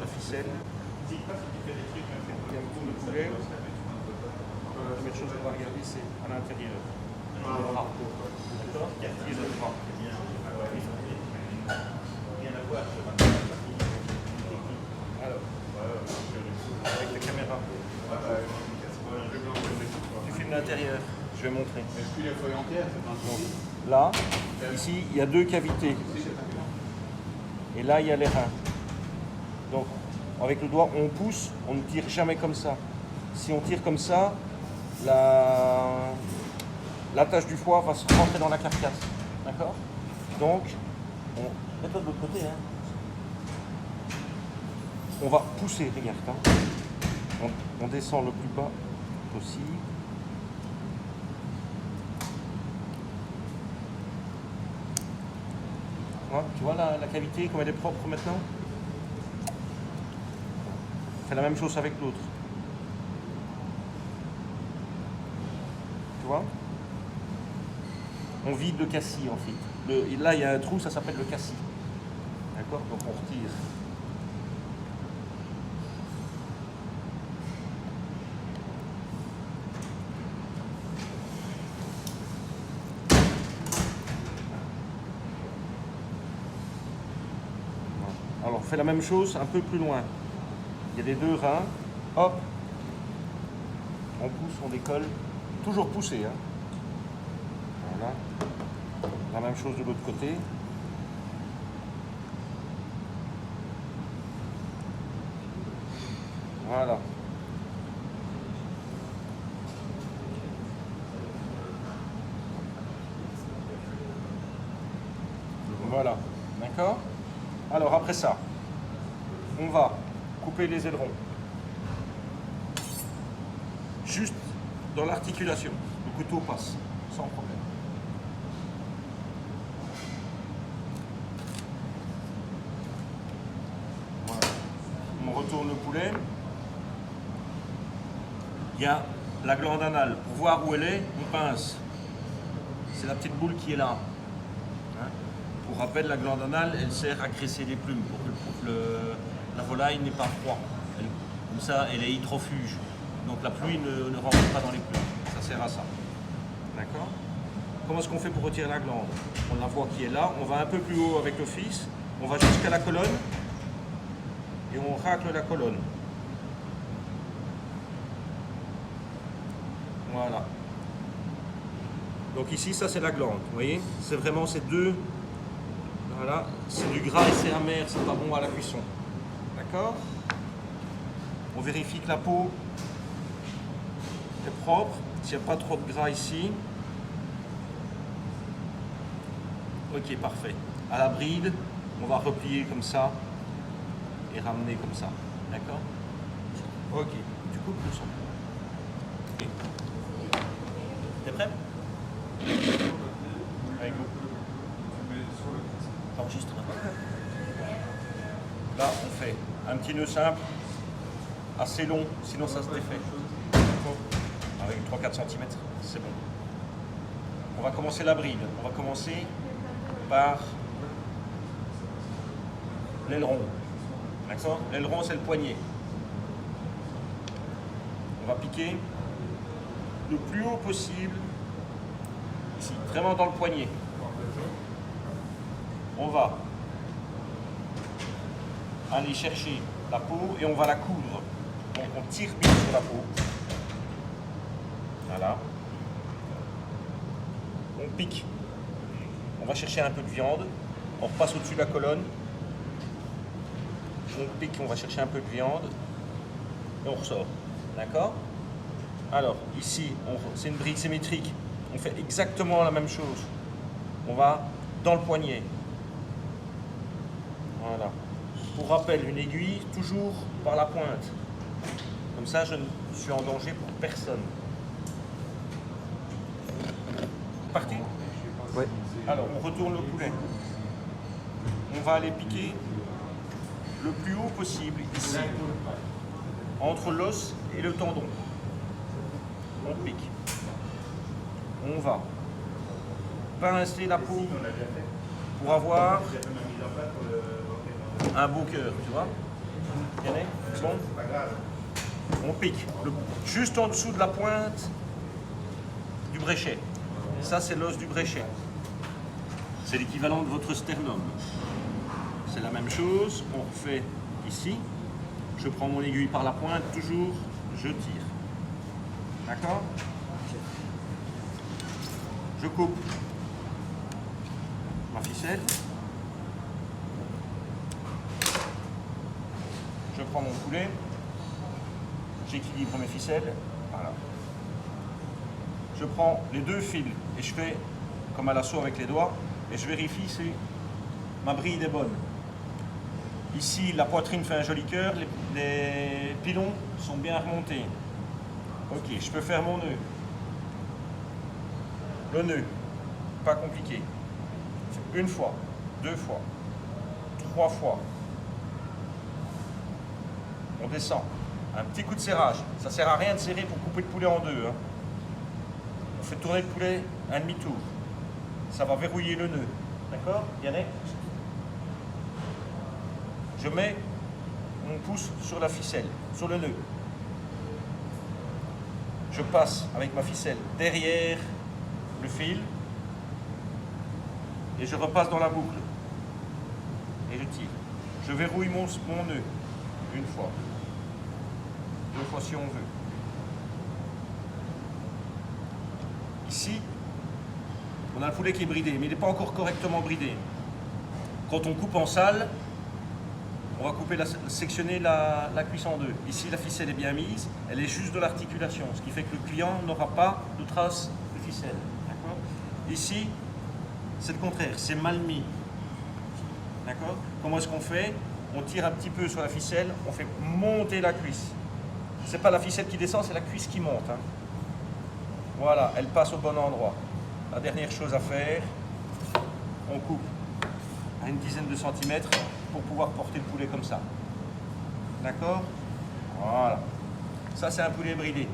ficelle. Il y a un bout de poulet. La première chose qu'on va regarder, c'est à l'intérieur. Le bras. D'accord? Qui est le bras. Alors, avec la caméra. Tu filmes l'intérieur, je vais montrer. Est-ce qu'il y a feuille entière? Là, ici, il y a deux cavités. Et là, il y a les reins. Donc, avec le doigt, on pousse, on ne tire jamais comme ça. Si on tire comme ça, l'attache du foie va se rentrer dans la carcasse. D'accord? Donc, mets-toi de l'autre côté. Hein. On va pousser, regarde. Hein. On descend le plus bas possible. Ouais, tu vois la cavité, comme elle est propre maintenant? Fais la même chose avec l'autre. Tu vois? On vide le cassis en fait. Là, il y a un trou, ça s'appelle le cassis. D'accord? Donc on retire. Alors, on fait la même chose un peu plus loin. Il y a les deux reins. Hop. On pousse, on décolle. Toujours pousser. Hein. Voilà. La même chose de l'autre côté. Voilà. Voilà. D'accord? Alors après ça, on va couper les ailerons. Juste dans l'articulation. Le couteau passe sans problème. Voilà. On retourne le poulet. Il y a la glande anale. Pour voir où elle est, on pince. C'est la petite boule qui est là. Hein? Pour rappel, la glande anale, elle sert à graisser les plumes pour que la volaille n'ait pas froid. Comme ça, elle est hydrofuge. Donc la pluie ne rentre pas dans les plumes. Ça sert à ça. D'accord? Comment est-ce qu'on fait pour retirer la glande? On la voit qui est là. On va un peu plus haut avec le fils. On va jusqu'à la colonne. Et on racle la colonne. Voilà. Donc ici, ça c'est la glande. Vous voyez? C'est vraiment ces deux. Voilà. C'est du gras et c'est amer. C'est pas bon à la cuisson. D'accord? On vérifie que la peau est propre. S'il n'y a pas trop de gras ici. Ok, parfait. À la bride, on va replier comme ça et ramener comme ça. D'accord? Ok. Tu coupes le son. Ok. T'es prêt? Allez, go. T'enregistres. Là, on fait un petit nœud simple, assez long, sinon ça se défait. Avec 3-4 cm, c'est bon. On va commencer la bride. On va commencer par l'aileron. D'accord? L'aileron, c'est le poignet. On va piquer le plus haut possible, ici, vraiment dans le poignet. On va aller chercher la peau et on va la coudre. Donc on tire bien sur la peau. Voilà. On pique. On va chercher un peu de viande. On repasse au-dessus de la colonne. On pique, on va chercher un peu de viande. Et on ressort. D'accord? Alors, ici, c'est une bride symétrique. On fait exactement la même chose. On va dans le poignet. Voilà. Pour rappel, une aiguille, toujours par la pointe. Comme ça, je ne suis en danger pour personne. Parti? Oui. Alors, on retourne le poulet. On va aller piquer le plus haut possible, ici, entre l'os et le tendon. On pique. On va pincer la peau pour avoir un beau cœur, tu vois. Yannick, c'est bon? On pique juste en dessous de la pointe du bréchet. Ça, c'est l'os du bréchet. C'est l'équivalent de votre sternum. C'est la même chose. On refait ici. Je prends mon aiguille par la pointe, toujours, je tire. D'accord? Je coupe ma ficelle. Je prends mon poulet. J'équilibre mes ficelles. Voilà. Je prends les deux fils et je fais comme à l'assaut avec les doigts et je vérifie si ma bride est bonne. Ici, la poitrine fait un joli cœur, les pilons sont bien remontés. Ok, je peux faire mon nœud. Le nœud, pas compliqué. Une fois, deux fois, trois fois. On descend. Un petit coup de serrage. Ça ne sert à rien de serrer pour couper le poulet en deux. Hein. On fait tourner le poulet un demi-tour. Ça va verrouiller le nœud. D'accord, Yannick? Je mets mon pouce sur la ficelle, sur le nœud. Je passe avec ma ficelle derrière le fil et je repasse dans la boucle. Et je tire. Je verrouille mon nœud une fois. Deux fois si on veut. Ici, on a le poulet qui est bridé, mais il n'est pas encore correctement bridé. Quand on coupe en salle, on va sectionner la cuisse en deux. Ici, la ficelle est bien mise, elle est juste de l'articulation, ce qui fait que le client n'aura pas de traces de ficelle. Ici, c'est le contraire, c'est mal mis. D'accord? Comment est-ce qu'on fait? On tire un petit peu sur la ficelle, on fait monter la cuisse. C'est pas la ficelle qui descend, c'est la cuisse qui monte. Hein. Voilà, elle passe au bon endroit. La dernière chose à faire, on coupe à une dizaine de centimètres pour pouvoir porter le poulet comme ça. D'accord? Voilà. Ça, c'est un poulet bridé.